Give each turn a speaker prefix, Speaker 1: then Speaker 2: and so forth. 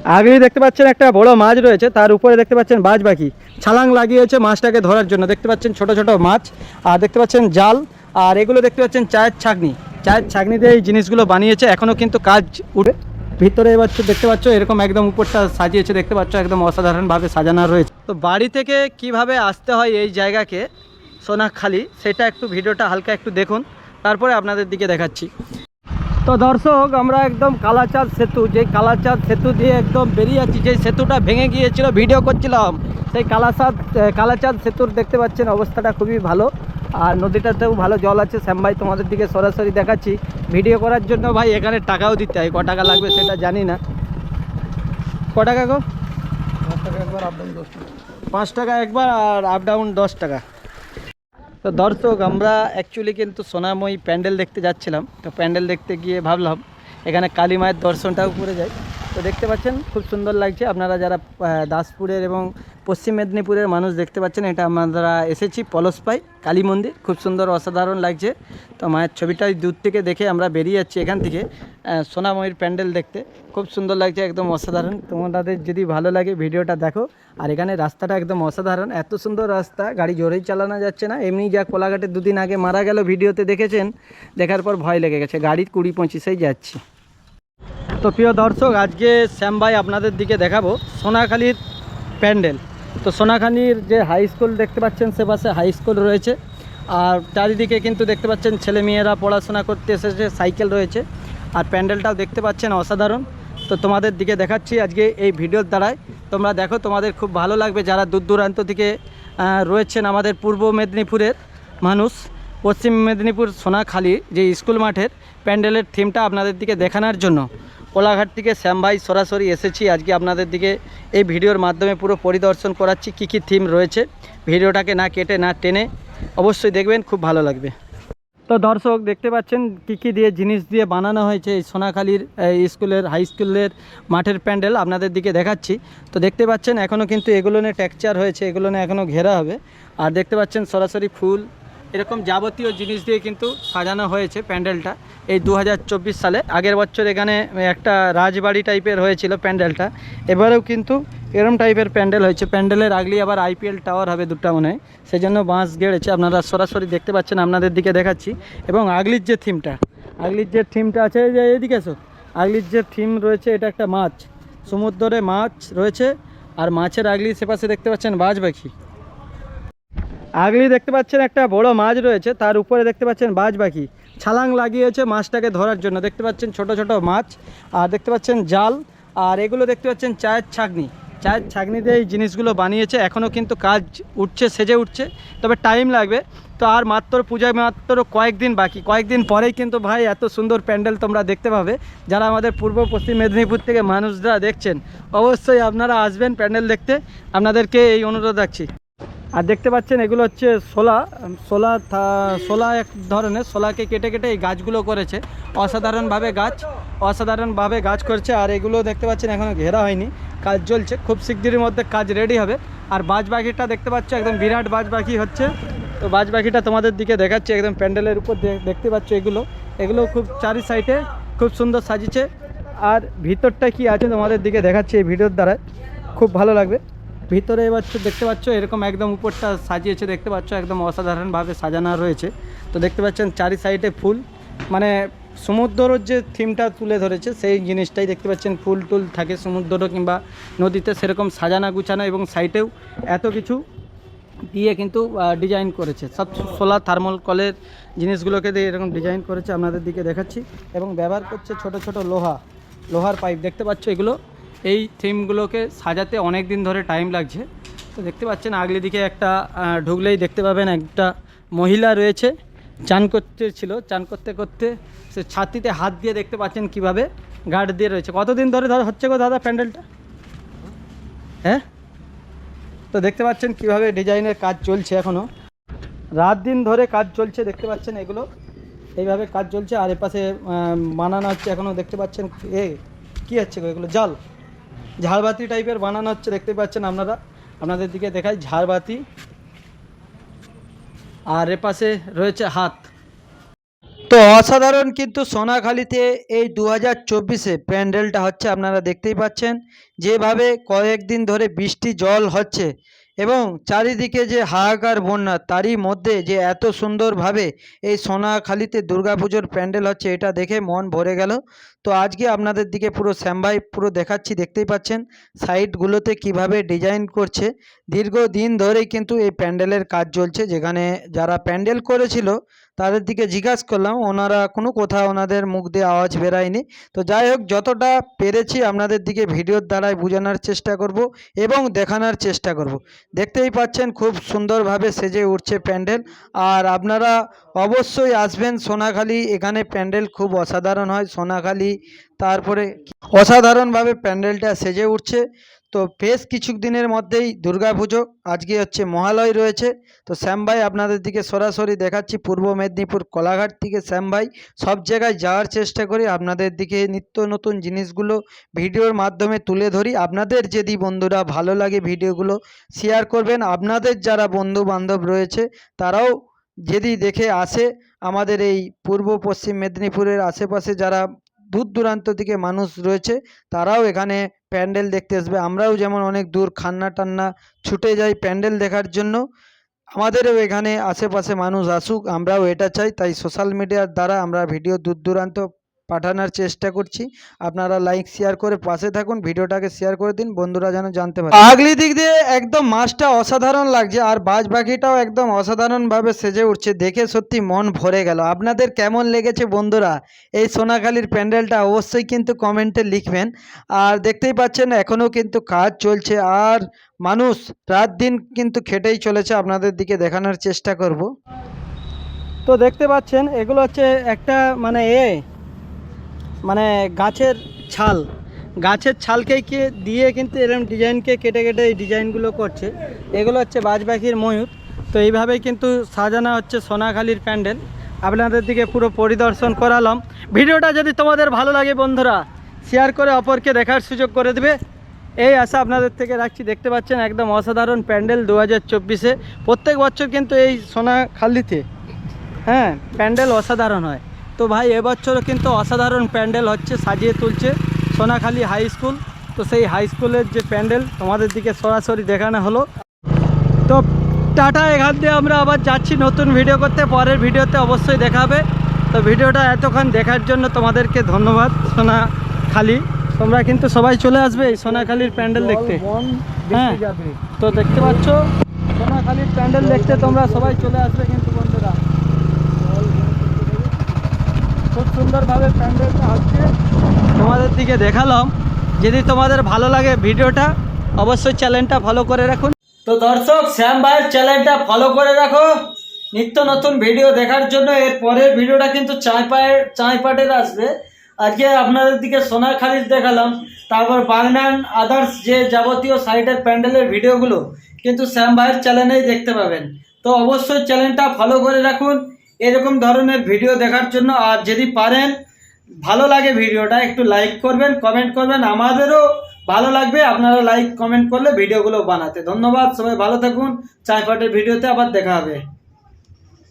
Speaker 1: আগেই দেখতে পাচ্ছেন একটা বড় মাছ রয়েছে, তার উপরে দেখতে পাচ্ছেন বাজ পাখি ছালাং লাগিয়েছে মাছটাকে ধরার জন্য। দেখতে পাচ্ছেন ছোট ছোট মাছ, আর দেখতে পাচ্ছেন জাল, আর এগুলো দেখতে পাচ্ছেন চায়ের ছাঁকনি। চায়ের ছাঁকনি দিয়ে এই জিনিসগুলো বানিয়েছে, এখনও কিন্তু কাজ উঠে। ভিতরে এবার দেখতে পাচ্ছ এরকম একদম উপরটা সাজিয়েছে, দেখতে পাচ্ছ একদম অসাধারণভাবে সাজানো রয়েছে। তো বাড়ি থেকে কিভাবে আসতে হয় এই জায়গাকে সোনাখালি, সেটা একটু ভিডিওটা হালকা একটু দেখুন, তারপরে আপনাদের দিকে দেখাচ্ছি। তো দর্শক, আমরা একদম কালাচাঁদ সেতু, যেই কালাচাঁদ সেতু দিয়ে একদম বেরিয়ে যাচ্ছি। যেই সেতুটা ভেঙে গিয়েছিল, ভিডিও করছিলাম, সেই কালাচাঁদ সেতুর দেখতে পাচ্ছেন অবস্থাটা খুবই ভালো। আর নদীটাতেও ভালো জল আছে। শ্যাম ভাই তোমাদের দিকে সরাসরি দেখাচ্ছি। ভিডিও করার জন্য ভাই এখানে টাকাও দিতে হয়, ক টাকা লাগবে সেটা জানি না। ক টাকা গো? 5 টাকা একবার, আপ ডাউন 10 টাকা। 5 টাকা একবার আর আপ ডাউন 10 টাকা। তো দর্শক, আমরা অ্যাকচুয়ালি কিন্তু সোনাময়ী প্যান্ডেল দেখতে যাচ্ছিলাম। তো প্যান্ডেল দেখতে গিয়ে ভাবলাম এখানে কালী মায়ের দর্শনটাও করে যায়। তো দেখতে পাচ্ছেন খুব সুন্দর লাগছে। আপনারা যারা দাসপুরের এবং পশ্চিম মেদিনীপুরের মানুষ দেখতে পাচ্ছেন, এটা আমরা এসেছি পলসপাই কালী মন্দির, খুব সুন্দর অসাধারণ লাগছে। তো মায়ের ছবিটাই দূর থেকে দেখে আমরা বেরিয়ে যাচ্ছি এখান থেকে সোনাময়ীর প্যান্ডেল দেখতে। খুব সুন্দর লাগছে, একদম অসাধারণ। তোমাদের যদি ভালো লাগে ভিডিওটা দেখো। আর এখানে রাস্তাটা একদম অসাধারণ, এত সুন্দর রাস্তা, গাড়ি জোরেই চালানো যাচ্ছে না। এমনি যা কোলাঘাটে দুদিন আগে মারা গেল, ভিডিওতে দেখেছেন, দেখার পর ভয় লেগে গেছে। গাড়ি 20-25-এই যাচ্ছি। তো প্রিয় দর্শক, আজকে শ্যাম ভাই আপনাদের দিকে দেখাবো সোনাখালির প্যান্ডেল। তো সোনাখালির যে হাই স্কুল দেখতে পাচ্ছেন, সে পাশে হাই স্কুল রয়েছে। আর চারিদিকে কিন্তু দেখতে পাচ্ছেন ছেলেমেয়েরা পড়াশোনা করতে এসেছে, সাইকেল রয়েছে। আর প্যান্ডেলটাও দেখতে পাচ্ছেন অসাধারণ। তো তোমাদের দিকে দেখাচ্ছি আজকে এই ভিডিওর দ্বারাই। তোমরা দেখো, তোমাদের খুব ভালো লাগবে। যারা দূর দূরান্ত থেকে রয়েছেন আমাদের পূর্ব মেদিনীপুরের মানুষ, পশ্চিম মেদিনীপুর সোনাখালি যে স্কুল মাঠের প্যান্ডেলের থিমটা আপনাদের দিকে দেখানোর জন্য কোলাঘাট থেকে শ্যাম ভাই সরাসরি এসেছি। আজকে আপনাদের দিকে এই ভিডিওর মাধ্যমে পুরো পরিদর্শন করাচ্ছি কী কী থিম রয়েছে। ভিডিওটাকে না কেটে না টেনে অবশ্যই দেখবেন, খুব ভালো লাগবে। তো দর্শক, দেখতে পাচ্ছেন কী কী দিয়ে জিনিস দিয়ে বানানো হয়েছে এই সোনাখালির স্কুলের হাই স্কুলের মাঠের প্যান্ডেল আপনাদের দিকে দেখাচ্ছি। তো দেখতে পাচ্ছেন এখনও কিন্তু এগুলো নিয়ে টেক্সচার হয়েছে, এগুলো নিয়ে এখনও ঘেরা হবে। আর দেখতে পাচ্ছেন সরাসরি ফুল এরকম যাবতীয় জিনিস দিয়ে কিন্তু সাজানো হয়েছে প্যান্ডেলটা এই 2024 সালে। আগের বছর এখানে একটা রাজবাড়ি টাইপের হয়েছিল প্যান্ডেলটা, এবারেও কিন্তু এরম টাইপের প্যান্ডেল হয়েছে। প্যান্ডেলের আগলি আবার IPL টাওয়ার হবে দুটা মনে হয়, সেই জন্য বাঁশ গেড়েছে। আপনারা সরাসরি দেখতে পাচ্ছেন, আপনাদের দিকে দেখাচ্ছি। এবং আগলির যে থিমটা আছে, যে এদিকে এসো, আগলির যে থিম রয়েছে, এটা একটা মাছ, সমুদ্রে মাছ রয়েছে। আর মাছের আগলি সেপাশে দেখতে পাচ্ছেন বাজ পাখি। আগলি দেখতে পাচ্ছেন একটা বড় মাছ রয়েছে, তার উপরে দেখতে পাচ্ছেন বাজ পাখি ছালাং লাগিয়েছে মাছটাকে ধরার জন্য। দেখতে পাচ্ছেন ছোট ছোট মাছ, আর দেখতে পাচ্ছেন জাল, আর এগুলো দেখতে পাচ্ছেন চায়ের ছাঁকনি দিয়ে এই জিনিসগুলো বানিয়েছে। এখনও কিন্তু কাজ উঠছে, সেজে উঠছে, তবে টাইম লাগবে। তো আর মাত্র পূজায় মাত্র কয়েকদিন পরেই কিন্তু ভাই এত সুন্দর প্যান্ডেল তোমরা দেখতে পাবে। যারা আমাদের পূর্ব পশ্চিম মেদিনীপুর থেকে মানুষরা দেখছেন, অবশ্যই আপনারা আসবেন প্যান্ডেল দেখতে, আপনাদেরকে এই অনুরোধ রাখছি। আর দেখতে পাচ্ছেন এগুলো হচ্ছে শোলা এক ধরনের, শোলাকে কেটে কেটে এই গাছগুলো করেছে। অসাধারণভাবে গাছ করছে। আর এগুলো দেখতে পাচ্ছেন এখনও ঘেরা হয়নি, কাজ চলছে, খুব শিগগিরের মধ্যে কাজ রেডি হবে। আর বাজ পাখিটা দেখতে পাচ্ছ, একদম বিরাট বাজ পাখি হচ্ছে। তো বাজ পাখিটা তোমাদের দিকে দেখাচ্ছে, একদম প্যান্ডেলের উপর দেখতে পাচ্ছ। এগুলো খুব চারি সাইডে খুব সুন্দর সাজিয়েছে। আর ভিতরটা কি আছে তোমাদের দিকে দেখাচ্ছে এই ভিডিওর দ্বারা, খুব ভালো লাগবে। ভিতরে এবার দেখতে পাচ্ছ এরকম একদম উপরটা সাজিয়েছে, দেখতে পাচ্ছ একদম অসাধারণভাবে সাজানো রয়েছে। তো দেখতে পাচ্ছেন চারি সাইডে ফুল, মানে সমুদ্রর যে থিমটা তুলে ধরেছে সেই জিনিসটাই দেখতে পাচ্ছেন। ফুল টুল থাকে সমুদ্র কিংবা নদীতে, সেরকম সাজানো গুছানো, এবং সাইডেও এত কিছু দিয়ে কিন্তু ডিজাইন করেছে। সব সোলার থার্মাল কলের জিনিসগুলোকে দিয়ে এরকম ডিজাইন করেছে, আপনাদের দিকে দেখাচ্ছি। এবং ব্যবহার করছে ছোট ছোট লোহার পাইপ। দেখতে পাচ্ছ এগুলো, এই থিমগুলোকে সাজাতে অনেক দিন ধরে টাইম লাগছে। তো দেখতে পাচ্ছেন আগলি দিকে একটা ঢুকলেই দেখতে পাবেন একটা মহিলা রয়েছে, চান করতে করতে সে ছাতিতে হাত দিয়ে দেখতে পাচ্ছেন কিভাবে গার্ড দিয়ে রয়েছে। কতদিন ধরে হচ্ছে গো দাদা প্যান্ডেলটা? হ্যাঁ, তো দেখতে পাচ্ছেন কিভাবে ডিজাইনের কাজ চলছে, এখনও রাত দিন ধরে কাজ চলছে। দেখতে পাচ্ছেন এগুলো এইভাবে কাজ চলছে। আর এপাশে বানানো হচ্ছে, এখনও দেখতে পাচ্ছেন কী হচ্ছে গো, এগুলো ঝাড়বাতি টাইপের বানানো হচ্ছে। দেখতে পাচ্ছেন আপনাদের দিকে দেখাই ঝাড়বাতি। আর এপাশে রয়েছে হাত। তো অসাধারণ কিন্তু সোনাখালীতে এই 2024-এ প্যান্ডেলটা হচ্ছে, আপনারা দেখতেই পাচ্ছেন যেভাবে কয়েকদিন ধরে বৃষ্টি জল হচ্ছে এবং চারিদিকে যে হাহাকার বন্যা, তারই মধ্যে যে এত সুন্দরভাবে এই সোনাখালীতে দুর্গাপুজোর প্যান্ডেল হচ্ছে, এটা দেখে মন ভরে গেল। তো আজকে আপনাদের দিকে পুরো শ্যামভাই পুরো দেখাচ্ছি, দেখতেই পাচ্ছেন সাইডগুলোতে কিভাবে ডিজাইন করছে। দীর্ঘদিন ধরেই কিন্তু এই প্যান্ডেলের কাজ চলছে, যেখানে যারা প্যান্ডেল করেছিল তাদের দিকে জিজ্ঞাসা করলাম, ওনারা কোনো কথা ওনাদের মুখ দিয়ে আওয়াজ বেরায়নি। তো যাই হোক, যতটা পেরেছি আপনাদের দিকে ভিডিওর দ্বারাই বোঝানোর চেষ্টা করব এবং দেখানোর চেষ্টা করব। দেখতেই পাচ্ছেন খুব সুন্দরভাবে সেজে উঠছে প্যান্ডেল। আর আপনারা অবশ্যই আসবেন সোনাখালী, এখানে প্যান্ডেল খুব অসাধারণ হয়। সোনাখালী তারপরে অসাধারণভাবে প্যান্ডেলটা সেজে উঠছে। তো বেশ কিছু দিনের মধ্যেই দুর্গাপুজো, আজকে হচ্ছে মহালয় রয়েছে। তো শ্যাম ভাই আপনাদের দিকে সরাসরি দেখাচ্ছি, পূর্ব মেদিনীপুর কোলাঘাট থেকে শ্যাম ভাই সব জায়গায় যাওয়ার চেষ্টা করি, আপনাদের দিকে নিত্য নতুন জিনিসগুলো ভিডিওর মাধ্যমে তুলে ধরি। আপনাদের যদি বন্ধুরা ভালো লাগে ভিডিওগুলো শেয়ার করবেন, আপনাদের যারা বন্ধু বান্ধব রয়েছে তারাও যদি দেখে আসে, আমাদের এই পূর্ব পশ্চিম মেদিনীপুরের আশেপাশে যারা দূর দূরান্ত থেকে মানুষ রয়েছে তারাও এখানে প্যান্ডেল দেখতে আসবে। আমরাও যেমন অনেক দূর খান্না টান্না ছুটে যাই প্যান্ডেল দেখার জন্য, আমাদেরও এখানে আশেপাশে মানুষ আসুক, আমরাও এটা চাই। তাই সোশ্যাল মিডিয়ার দ্বারা আমরা ভিডিও দূর দূরান্ত পাঠানোর চেষ্টা করছি। আপনারা লাইক শেয়ার করে পাশে থাকুন, ভিডিওটাকে শেয়ার করে দিন, বন্ধুরা যেন জানতে পারে। আগলি দিক দিয়ে একদম মাছটা অসাধারণ লাগছে, আর বাজ পাখিটাও একদম অসাধারণভাবে সেজে উঠছে, দেখে সত্যি মন ভরে গেল। আপনাদের কেমন লেগেছে বন্ধুরা এই সোনাখালীর প্যান্ডেলটা, অবশ্যই কিন্তু কমেন্টে লিখবেন। আর দেখতেই পাচ্ছেন এখনও কিন্তু কাজ চলছে, আর মানুষ রাত দিন কিন্তু খেটেই চলেছে, আপনাদের দিকে দেখানোর চেষ্টা করব। তো দেখতে পাচ্ছেন এগুলো হচ্ছে একটা মানে গাছের ছাল, গাছের ছালকে দিয়ে কিন্তু এরকম ডিজাইনকে কেটে কেটে এই ডিজাইনগুলো করছে। এগুলো হচ্ছে বাজ পাখির ময়ূর। তো এইভাবেই কিন্তু সাজানো হচ্ছে সোনাখালীর প্যান্ডেল। আপনাদের দিকে পুরো পরিদর্শন করালাম। ভিডিওটা যদি তোমাদের ভালো লাগে বন্ধুরা শেয়ার করে অপরকে দেখার সুযোগ করে দেবে, এই আশা আপনাদের থেকে রাখছি। দেখতে পাচ্ছেন একদম অসাধারণ প্যান্ডেল 2024-এ। প্রত্যেক বছর কিন্তু এই সোনাখালীতে প্যান্ডেল অসাধারণ হয়। তো ভাই এবছরও কিন্তু অসাধারণ প্যান্ডেল হচ্ছে, সাজিয়ে তুলছে সোনাখালী হাই স্কুল। তো সেই হাই স্কুলের যে প্যান্ডেল তোমাদের দিকে সরাসরি দেখানো হলো। তো টাটা, এখান দিয়ে আমরা আবার যাচ্ছি নতুন ভিডিও করতে, পরের ভিডিওতে অবশ্যই দেখাবে। তো ভিডিওটা এতক্ষণ দেখার জন্য তোমাদেরকে ধন্যবাদ। সোনাখালী তোমরা কিন্তু সবাই চলে আসবে এই সোনাখালীর প্যান্ডেল দেখতে। তো দেখতে পাচ্ছ সোনাখালীর প্যান্ডেল দেখতে তোমরা সবাই চলে আসবে কিন্তু বন্ধুরা। খুব সুন্দরভাবে প্যান্ডেলটা হচ্ছে, তোমাদের দিকে দেখালাম। যদি তোমাদের ভালো লাগে ভিডিওটা অবশ্যই চ্যানেলটা ফলো করে রাখুন। তো দর্শক শ্যাম ভাইয়ের চ্যানেলটা ফলো করে রাখো নিত্য নতুন ভিডিও দেখার জন্য। এর পরের ভিডিওটা কিন্তু চাঁইপাটের আসবে। আজকে আপনাদের দিকে সোনাখালীর দেখালাম, তারপর বাগনান আদার্স যে যাবতীয় সাইডের প্যান্ডেলের ভিডিওগুলো কিন্তু শ্যাম ভাইয়ের চ্যানেলেই দেখতে পাবেন। তো অবশ্যই চ্যানেলটা ফলো করে রাখুন এরকম ধরনের ভিডিও দেখার জন্য। আর যদি পারেন ভালো লাগে ভিডিওটা একটু লাইক করবেন, কমেন্ট করবেন, আমাদেরও ভালো লাগবে আপনারা লাইক কমেন্ট করলে ভিডিওগুলো বানাতে। ধন্যবাদ, সবাই ভালো থাকুন। চাঁইপাটের ভিডিওতে আবার দেখা হবে।